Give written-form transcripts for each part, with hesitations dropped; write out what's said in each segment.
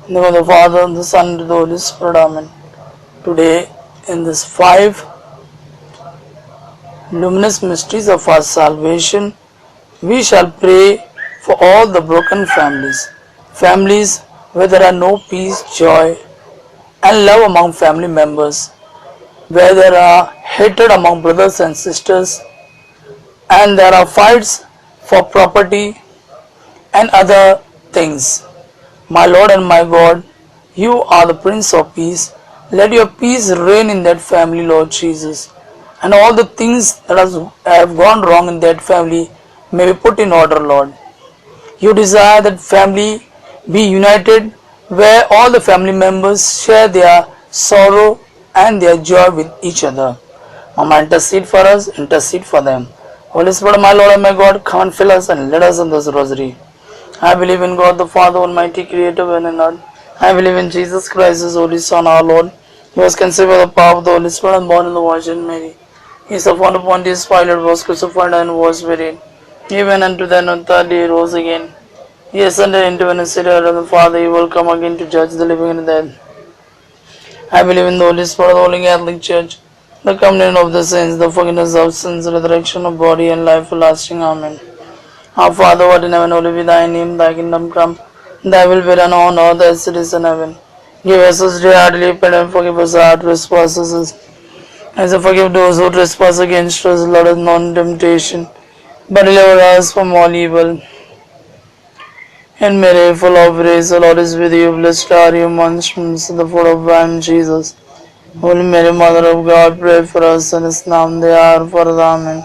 In the name of the Father, and the Son, and the Holy Spirit, Amen. Today, in this 5 luminous mysteries of our salvation, we shall pray for all the broken families. Families where there are no peace, joy, and love among family members, where there are hatred among brothers and sisters, and there are fights for property and other things. My Lord and my God, you are the Prince of Peace. Let your peace reign in that family, Lord Jesus. And all the things that have gone wrong in that family may be put in order, Lord. You desire that family be united where all the family members share their sorrow and their joy with each other. Mama, intercede for us, intercede for them. Holy Spirit, my Lord and my God, come and fill us and lead us in this rosary. I believe in God the Father Almighty, Creator of heaven and earth. I believe in Jesus Christ, His Holy Son, our Lord. He was conceived by the power of the Holy Spirit and born in the Virgin Mary. He suffered upon Pontius Pilate, was crucified and was buried. He went unto the third day, rose again. He ascended into an city of the Father. He will come again to judge the living and the dead. I believe in the Holy Spirit, the Holy Catholic Church, the communion of the saints, the forgiveness of sins, the resurrection of body, and life everlasting. Amen. Our Father, who art in heaven, hallowed be thy name, thy kingdom come, thy will be done on earth as it is in heaven. Give us this day our daily bread, and forgive us our trespasses, as we forgive those who trespass against us. Let us not into temptation, but deliver us from all evil. And Mary, full of grace, the Lord is with you. Blessed are you amongst women, the fruit of thy womb, Jesus. Holy Mary, Mother of God, pray for us sinners now and the hour of our death. Amen.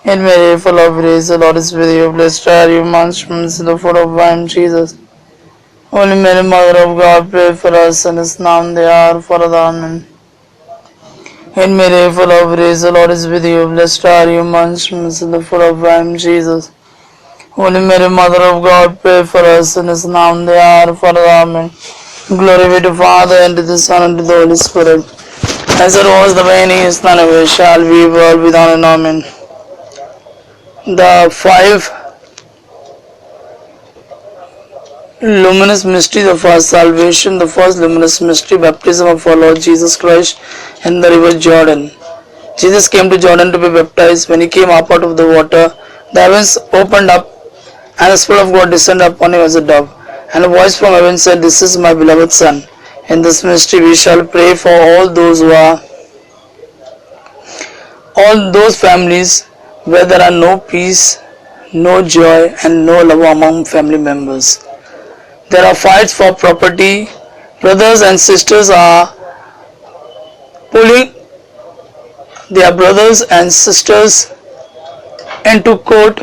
And Mary, full of grace, the Lord is with you. Blessed are you amongst women, the fruit of thy womb, Jesus. Holy Mary, Mother of God, pray for us sinners now and the hour of our death. Amen. And Mary, full of grace, the Lord is with you. Blessed are you amongst women, the fruit of thy womb, Jesus. Holy Mary, Mother of God, pray for us sinners now and the hour of our death. Amen. Glory be to Father, and to the Son, and to the Holy Spirit, as it was the beginning, is now, and ever shall be, world without end. Amen. The 5 luminous mysteries of our salvation. The first luminous mystery, baptism of our Lord Jesus Christ in the river Jordan. Jesus came to Jordan to be baptized. When he came up out of the water, the heavens opened up, and the Spirit of God descended upon him as a dove. And a voice from heaven said, "This is my beloved Son." In this mystery we shall pray for all those families where there are no peace, no joy, and no love among family members. There are fights for property. Brothers and sisters are pulling their brothers and sisters into court,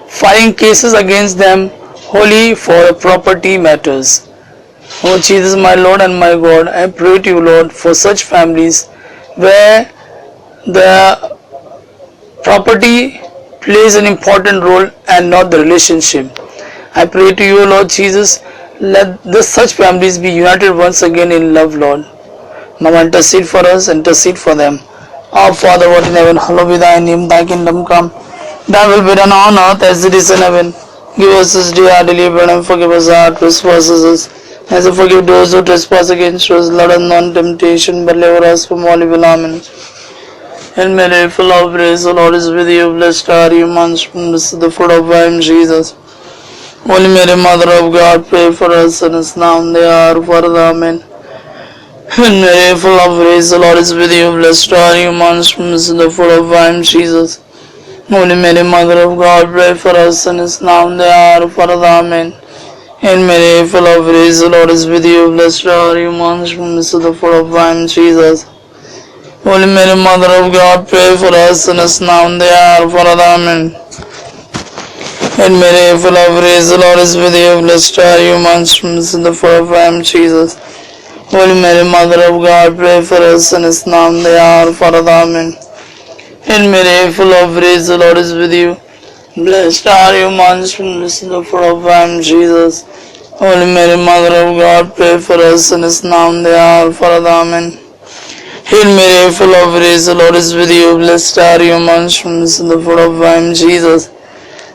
filing cases against them wholly for property matters. Oh Jesus, my Lord and my God, I pray to you, Lord, for such families where the property plays an important role and not the relationship. I pray to you, Lord Jesus, let such families be united once again in love, Lord. Now intercede for us, intercede for them. Our Father, who art in heaven, hallowed be thy name, thy kingdom come, thy will be done on earth as it is in heaven. Give us this day our daily bread, and forgive us our trespasses, as we forgive those who trespass against us. Let us not into temptation, but deliver us from all evil. Amen. Hail Mary, full of grace, the Lord is with you. Blessed are you amongst women, the fruit of thy womb, Jesus. Holy Mary, Mother of God, pray for us sinners now and the hour of our death. Amen. Hail Mary, full of grace, the Lord is with you. Blessed are you amongst women, the fruit of thy womb, Jesus. Holy Mary, Mother of God, pray for us sinners now and the hour of our death. Amen. Hail Mary, full of grace, the Lord is with you. Blessed are you amongst women, the fruit of thy womb, Jesus. Holy Mary, Mother of God, pray for us sinners now and the hour of our death. Amen. Hail Mary, full of grace, the Lord is with you. Blessed are you amongst women, the fruit of thy womb, Jesus. Holy Mary, Mother of God, pray for us sinners now and the hour of our death. Amen. Hail Mary, full of grace, the Lord is with you. Blessed are you amongst women, the fruit of thy womb, Jesus. Holy Mary, Mother of God, pray for us sinners now and the hour of our death. Amen. Hail Mary, full of grace, the Lord is with you. Blessed are you amongst women, the fruit of thy womb, Jesus.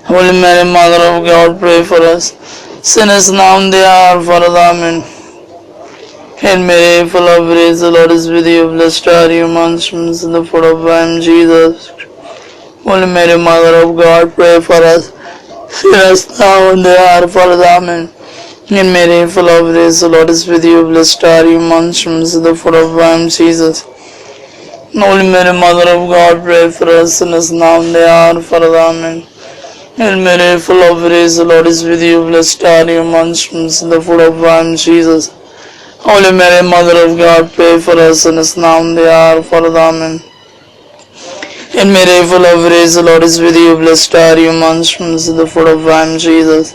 Holy Mary, Mother of God, pray for us sinners now and the hour for Amen. Hail Mary, full of grace, the Lord is with you. Blessed are you amongst women, and the fruit of thy womb, Jesus. Holy Mary, Mother of God, pray for us sinners now and the hour for Amen. Hail Mary, full of grace, the Lord is with you. Blessed are you amongst women, and the fruit of thy womb, Jesus. Holy Mary, Mother of God, pray for us sinners now and the hour for Amen. Hail Mary, full of grace, the Lord is with you. Blessed are you amongst women, and the fruit of thy womb, Jesus. Holy Mary, Mother of God, pray for us sinners now and the hour for Amen. Hail Mary, full of grace, the Lord is with you. Blessed are you amongst women, and the fruit of thy womb, Jesus.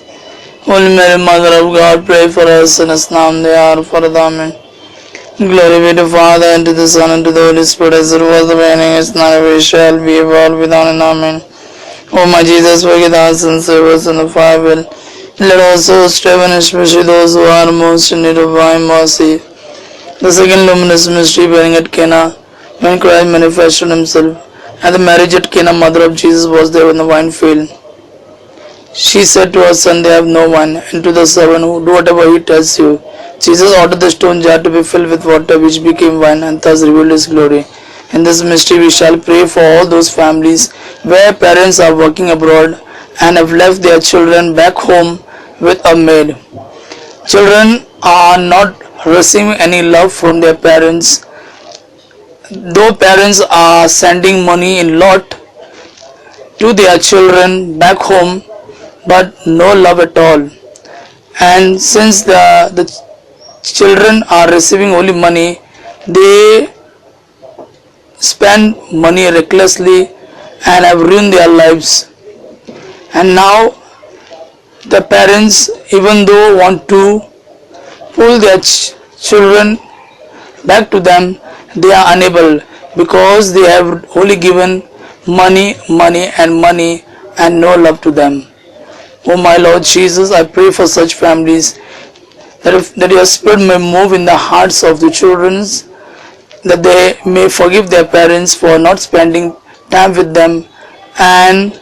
Holy Mary, Mother of God, pray for us sinners now and the hour for Amen. Glory be to the Father, and to the Son, and to the Holy Spirit, as it was the beginning, is now, and ever shall be, world without end. Amen. O my Jesus, forgive us and save us from the fire will. Let us also strive, especially those who are most in need of thy mercy. The second luminous mystery, bearing at Cana, when Christ manifested himself. At the marriage at Cana, mother of Jesus was there in the wine field. She said to her son, they have no wine, and to the servant, do whatever he tells you. Jesus ordered the stone jar to be filled with water, which became wine, and thus revealed his glory. In this mystery, we shall pray for all those families where parents are working abroad and have left their children back home with a maid. Children are not receiving any love from their parents, though parents are sending money in lot to their children back home, but no love at all. And since the children are receiving only money, they spend money recklessly and have ruined their lives. And now the parents, even though want to pull their children back to them, they are unable, because they have only given money and no love to them. Oh my Lord Jesus, I pray for such families, that your Spirit may move in the hearts of the children, that they may forgive their parents for not spending time with them, and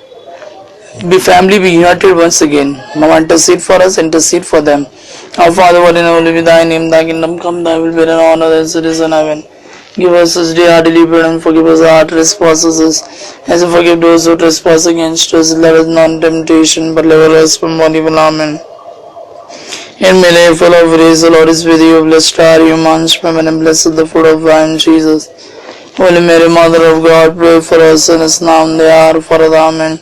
be united once again. Now intercede for us, intercede for them. Our Father, who art in heaven, be thy name, thy kingdom come, thy will be done on earth as it is in heaven. Give us this day our daily bread, and forgive us our trespasses, as we forgive those who trespass against us. Let us not in temptation, but deliver us from all evil. Amen. Hail Mary, full of grace, the Lord is with you. Blessed are you amongst women, and blessed the fruit of thy womb, Jesus. Holy Mary, Mother of God, pray for us sinners now and the hour for Amen.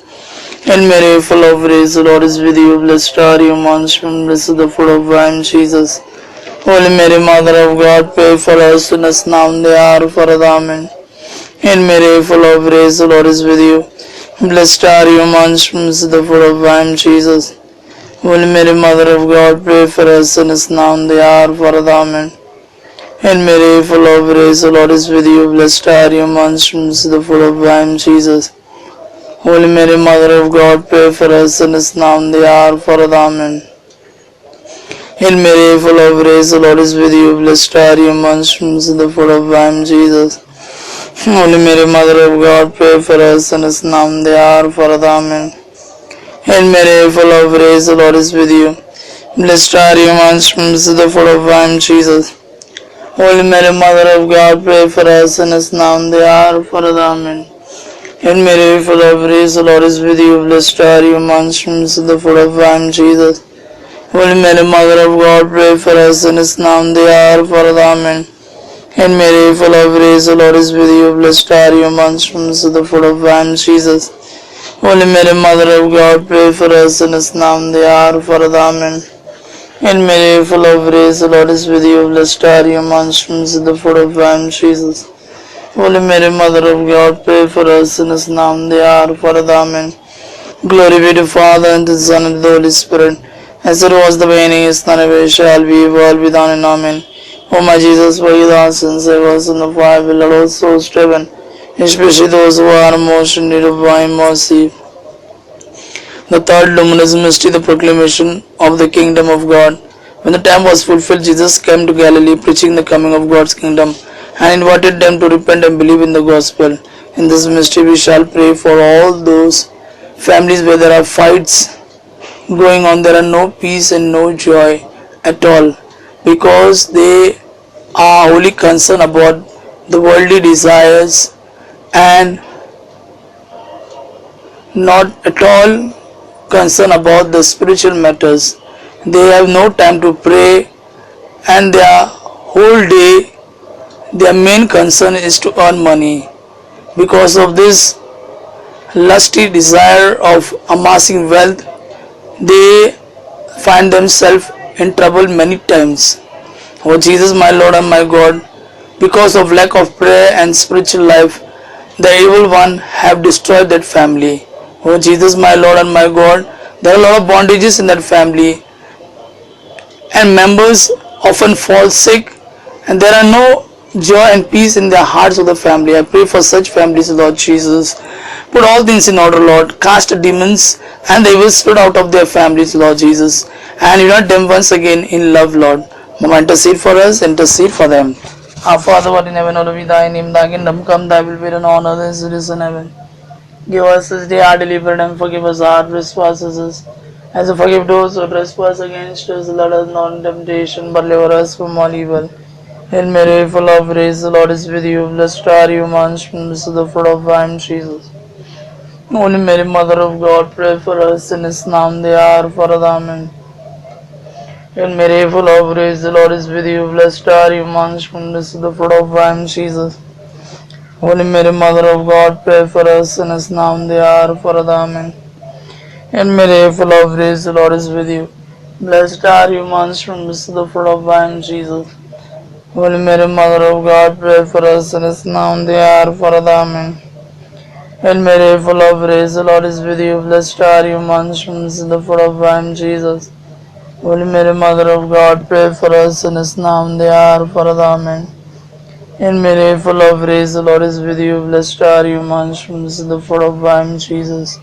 Hail Mary, full of grace, the Lord is with you. Blessed are you amongst women, blessed the fruit of thy womb, Jesus. Holy Mary, Mother of God, pray for us sinners now and the hour for Amen. Hail Mary, full of grace, the Lord is with you. Blessed are you amongst women, blessed the fruit of thy womb, Jesus. Holy Mary, Mother of God, pray for us sinners now and the hour for Amen. Hail Mary, full of grace, the Lord is with you. Blessed are you amongst women, blessed the fruit of thy womb, Jesus. Holy Mary, Mother of God, pray for us sinners now and the hour for Amen. Hail Mary, full of grace, the Lord is with you. Blessed are you amongst women, blessed the fruit of thy womb, Jesus. Holy Mary, Mother of God, pray for us sinners now and the hour for Amen. Hail Mary, full of grace, the Lord is with you. Blessed are you amongst women, blessed the fruit of thy womb, Jesus. Holy Mary, Mother of God, pray for us sinners now and the hour for Amen. Hail Mary, full of grace, the Lord is with you. Blessed are you amongst women, blessed the fruit of thy womb, Jesus. Holy Mary, Mother of God, pray for us sinners now and the hour for Amen. Hail Mary, full of grace, the Lord is with you. Blessed are you amongst women, blessed the fruit of thy womb, Jesus. Holy Mary, Mother of God, pray for us sinners now and the hour for Amen. Hail Mary, full of grace, the Lord is with you. Blessed are you amongst women, blessed the fruit of thy womb, Jesus. Holy Mary, Mother of God, pray for us sinners now and the hour for Amen. Glory be to the Father, and to the Son, and to the Holy Spirit, as it was the beginning, is now, and ever shall be, world without end. Amen. O my Jesus, forgive our sins, save us from the fire, will all souls driven, especially those who are most in need of thy mercy. The third luminous mystery, the proclamation of the kingdom of God. When the time was fulfilled, Jesus came to Galilee, preaching the coming of God's kingdom, and invited them to repent and believe in the gospel. In this mystery, we shall pray for all those families where there are fights going on, there are no peace and no joy at all, because they are only concerned about the worldly desires and not at all concerned about the spiritual matters. They have no time to pray, and their whole day their main concern is to earn money. Because of this lusty desire of amassing wealth, they find themselves in trouble many times. Oh Jesus, my Lord and my God, because of lack of prayer and spiritual life, the evil one have destroyed that family. Oh Jesus, my Lord and my God, there are a lot of bondages in that family, and members often fall sick, and there are no joy and peace in the hearts of the family. I pray for such families, Lord Jesus. Put all things in order, Lord. Cast the demons and the evil spirit out of their families, Lord Jesus. And unite them once again in love, Lord. Mama, intercede for us, intercede for them. Our Father, what in heaven, hallowed be thy name. Thy kingdom come, thy will be done on earth as it is in heaven. Give us this day our daily bread, and forgive us our trespasses, as we forgive those who trespass against us. Let us not in temptation, but deliver us from all evil. Hail Mary, full of grace, the Lord is with you. Blessed are you amongst women, blessed is the fruit of thy womb, Jesus. Holy Mary, Mother of God, pray for us sinners now and the hour of our death. Amen. Hail Mary, full of grace, the Lord is with you. Blessed are you amongst women, blessed is the fruit of thy womb, Jesus. Holy Mary, Mother of God, pray for us sinners now and the hour of our death. Amen. Hail Mary, full of grace, the Lord is with you. Blessed are you amongst women, blessed is the fruit of thy womb, Jesus. Holy Mary, Mother of God, pray for us sinners now and the hour of our death. Amen. Hail Mary, full of grace, the Lord is with you. Blessed are you amongst women, blessed is the fruit of thy womb, Jesus. Holy Mary, Mother of God, pray for us sinners now and the hour of our death. Amen. Hail Mary, full of grace, the Lord is with you. Blessed are you amongst women, blessed is the fruit of thy womb, Jesus.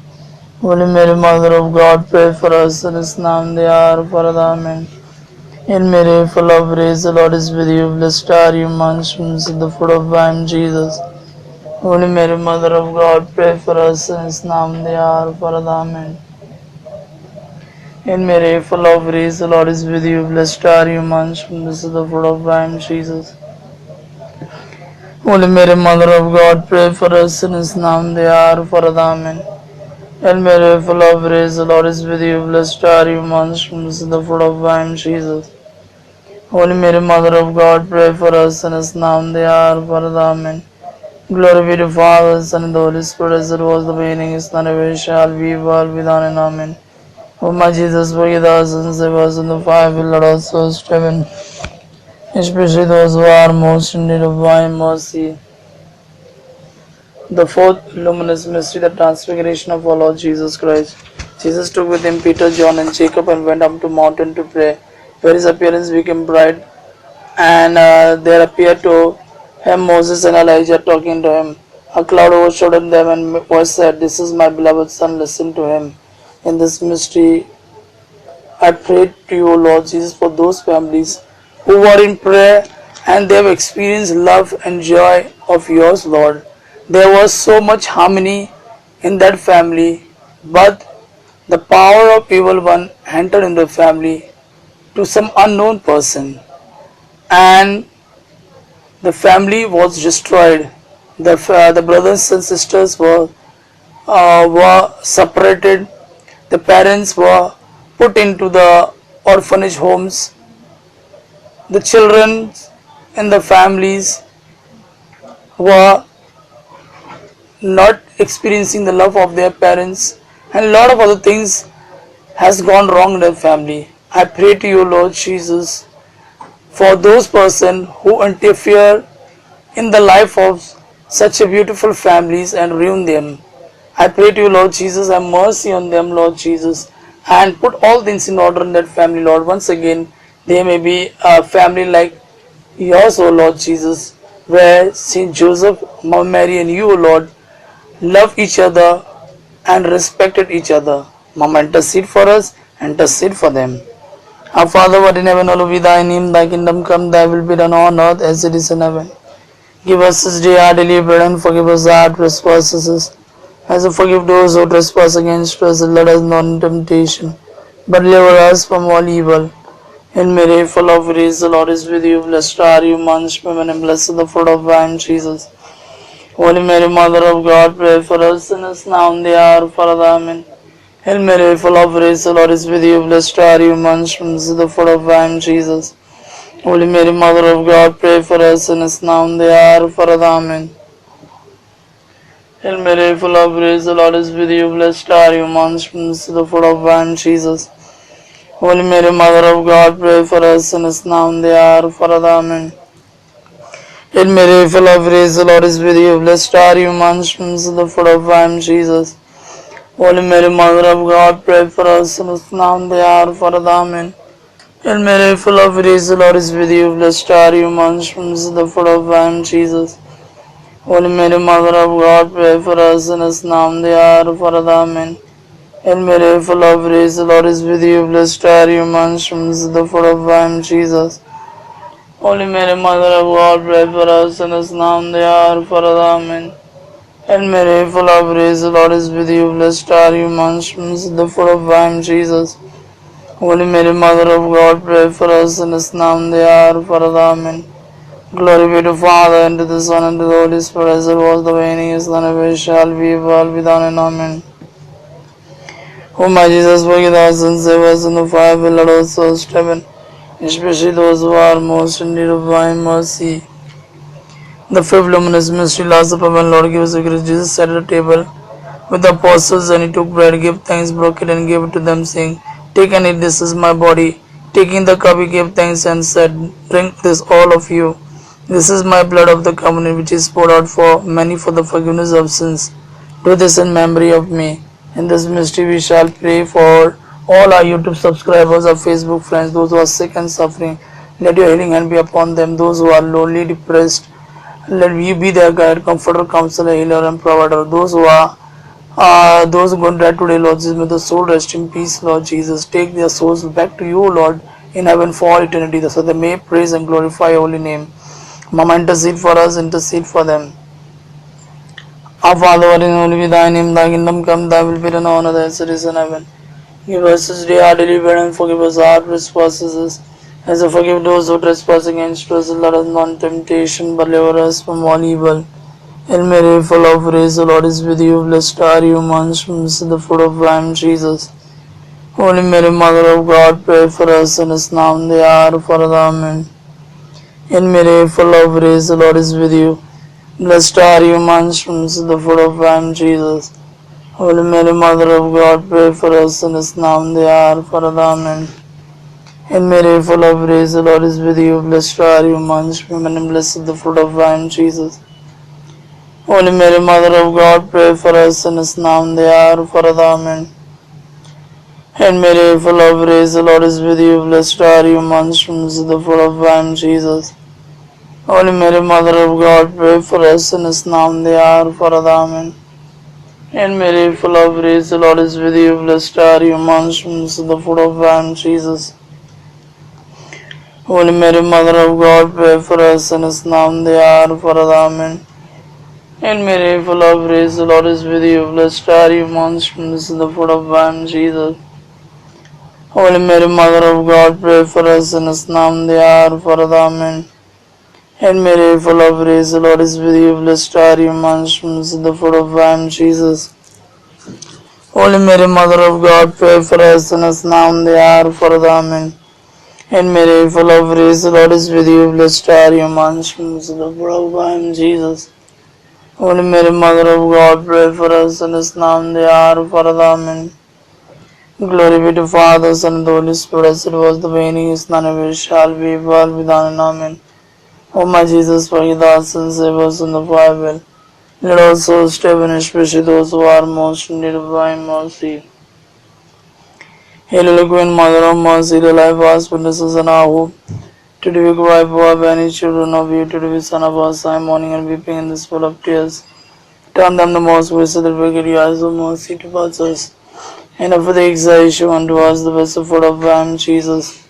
Holy Mary, Mother of God, pray for us sinners now and the hour of our death. Amen. Hail Mary, full of grace, the Lord is with you. Blessed are you amongst women, blessed is the fruit of thy womb, Jesus. Holy Mary, Mother of God, pray for us sinners now and the hour of our death. Amen. Hail Mary, full of grace, the Lord is with you. Blessed are you amongst women, blessed is the fruit of thy womb, Jesus. Holy Mary, Mother of God, pray for us sinners now and the hour of our death. Amen. Hail Mary, full of grace, the Lord is with you. Blessed are you amongst women, blessed is the fruit of thy womb, Jesus. Holy Mary, Mother of God, pray for us sinners now and the hour of our death. Amen. Glory be to the Father, Son, and the Holy Spirit, as it was in the beginning, is now, and ever shall be, world without end. Amen. O my Jesus, forgive us and save us in the fire, will let us souls to heaven, especially those who are most in need of thy mercy. The fourth luminous mystery, the transfiguration of our Lord Jesus Christ. Jesus took with him Peter, John, and Jacob and went up to mountain to pray, where his appearance became bright, and there appeared to him Moses and Elijah talking to him. A cloud overshadowed them, and voice said, "This is my beloved Son, listen to him." In this mystery, I pray to you, Lord Jesus, for those families who are in prayer and they have experienced love and joy of yours, Lord. There was so much harmony in that family, but the power of evil one entered in the family to some unknown person, and the family was destroyed. The brothers and sisters were separated. The parents were put into the orphanage homes. The children in the families were not experiencing the love of their parents, and a lot of other things has gone wrong in their family. I pray to you, Lord Jesus, for those persons who interfere in the life of such a beautiful families and ruin them. I pray to you, Lord Jesus, have mercy on them, Lord Jesus, and put all things in order in that family, Lord. Once again, they may be a family like yours, O Lord Jesus, where Saint Joseph, Mother Mary, and you, O Lord, love each other and respected each other. Mama, intercede for us, intercede for them. Our Father, what in heaven, hallowed be thy name, thy kingdom come, thy will be done on earth as it is in heaven. Give us this day our daily bread, and forgive us our trespasses, as we forgive those who trespass against us, and let us not in temptation, but deliver us from all evil. Hail Mary, full of grace, the Lord is with you. Blessed are you amongst women, and blessed the fruit of thy womb, Jesus. Holy Mary, Mother of God, pray for us sinners now and the hour of our death. Amen. Hail Mary, full of grace, the Lord is with you. Blessed are you amongst women, blessed the fruit of thy womb, Jesus. Holy Mary, Mother of God, pray for us sinners now and the hour of our death. Amen. Hail Mary, full of grace, the Lord is with you. Blessed are you amongst women, blessed the fruit of thy womb, Jesus. Holy Mary, Mother of God, pray for us sinners now and the hour of our death. Amen. Hail Mary, full of grace, the Lord is with you. Blessed are you amongst women, blessed the fruit of thy womb, Jesus. Holy Mary, Mother of God, pray for us sinners now and the hour of our death. Amen. Hail Mary, full of grace, the Lord is with you. Blessed are you amongst women, blessed the fruit of thy womb, Jesus. Holy Mary, Mother of God, pray for us sinners now and the hour of our death. Amen. Hail Mary, full of grace, the Lord is with you. Blessed are you amongst women, blessed the fruit of thy womb, Jesus. Holy Mary, Mother of God, pray for us sinners now and the hour of our death. Amen. Hail Mary, full of grace, the Lord is with you. Blessed are you amongst women, blessed the fruit of thy womb, Jesus. Holy Mary, Mother of God, pray for us sinners now and the hour of our death. Amen. Glory be to Father, and to the Son, and to the Holy Spirit, as it was the beginning, is now, and ever shall be, world without end. Amen. O my Jesus, forgive us and save us in the fire, beloved of souls to heaven, especially those who are most in need of thy mercy. The fifth luminous mystery, Last Supper, when Lord gave us the grace, Jesus sat at the table with the apostles, and he took bread, gave thanks, broke it, and gave it to them, saying, Take and eat, this is my body. Taking the cup, he gave thanks and said, Drink this, all of you. This is my blood of the covenant, which is poured out for many for the forgiveness of sins. Do this in memory of me. In this mystery, we shall pray for all our YouTube subscribers, our Facebook friends, those who are sick and suffering. Let your healing hand be upon them. Those who are lonely, depressed, let you be their guide, comforter, counselor, healer, and provider. Those who going to die today, Lord Jesus, may the soul rest in peace, Lord Jesus. Take their souls back to you, Lord, in heaven for all eternity, so they may praise and glorify your holy name. Mama, intercede for us, intercede for them. Our Father, who art in heaven, be thy name, thy kingdom come, thy will be done on earth as it is in heaven. Give us this day our daily bread, and forgive us our trespasses, as we forgive those who trespass against us. Let us not into temptation, but deliver us from all evil. Hail Mary, full of grace, the Lord is with you. Blessed are you amongst women, blessed is the fruit of thy womb, Jesus. Holy Mary, Mother of God, pray for us sinners now and the hour of our death. Amen. Hail Mary, full of grace, the Lord is with you. Blessed are you amongst women, blessed is the fruit of thy womb, Jesus. Holy Mary, Mother of God, pray for us sinners now and the hour of our death. Amen. Hail Mary, full of grace, the Lord is with you. Blessed are you amongst women, and blessed is the fruit of thy womb, Jesus. Holy Mary, Mother of God, pray for us sinners now and the hour of our death. Amen. Hail Mary, full of grace, the Lord is with you. Blessed are you amongst women, blessed is the fruit of thy womb, Jesus. Holy Mary, Mother of God, pray for us sinners now and the hour of our death. Amen. Hail Mary, full of grace, the Lord is with you. Blessed are you amongst women, blessed is the fruit of thy womb, Jesus. Holy Mary, Mother of God, pray for us sinners now and the hour of our death. Amen. Hail Mary, full of grace, the Lord is with you. Blessed are you amongst women, blessed is the fruit of thy womb, Jesus. Holy Mary, Mother of God, pray for us sinners now and the hour of our death. Amen. Hail Mary, full of grace, the Lord is with you. Blessed are you amongst women, blessed is the fruit of thy womb, Jesus. Holy Mary, Mother of God, pray for us sinners now and the hour of our death. Amen. Hail Mary, full of grace, the Lord is with you. Blessed are you amongst women, blessed is the fruit of thy womb, Jesus. Holy Mary, Mother of God, pray for us sinners now and the hour of our death. Amen. Glory be to Father, Son, and the Holy Spirit, as it was the beginning, is now, and ever shall be, world without end. Amen. O my Jesus, forgive us and save us from the fire of hell. Let all souls to heaven, especially those who are most in need of thy mercy. Hail, Holy Queen, Mother of Mercy, the life of our witnesses and our hope. Today we cry for our banished children of you. Today we son of our sigh, mourning and weeping in this full of tears. Turn them the most blessed that we get your eyes of mercy towards us. And offer the exaltation unto us, the blessed fruit of thy womb, Jesus.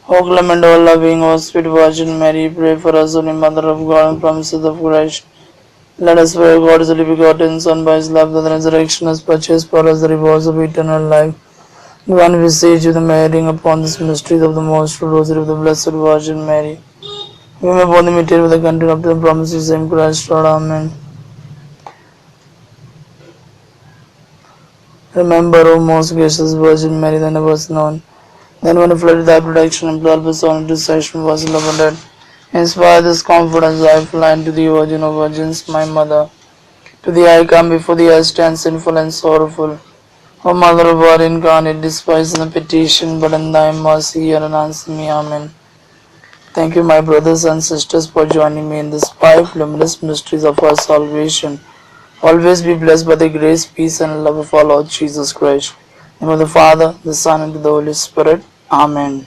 O clement, O loving, O sweet Virgin Mary, pray for us, Holy Mother of God, and promises of Christ. Let us pray, God is only begotten Son, by his love, that the resurrection has purchased for us the rewards of eternal life. Divine visage of the Mary upon this mysteries of the Most Holy Rosary of the Blessed Virgin Mary. We may both imitate with the content of the promises of Christ, Lord. Amen. Remember, O most gracious Virgin Mary, that never was known. Then when flooded thy protection and blood was on intercession was abundant. Inspire this confidence I fly to thee, Virgin of Virgins, my mother. To thee I come, before thee I stand sinful and sorrowful. O Mother of God incarnate, despise the petition, but in thy mercy hear and answer me. Amen. Thank you, my brothers and sisters, for joining me in these 5 luminous mysteries of our salvation. Always be blessed by the grace, peace, and love of our Lord Jesus Christ. In the name of the Father, the Son, and the Holy Spirit. Amen.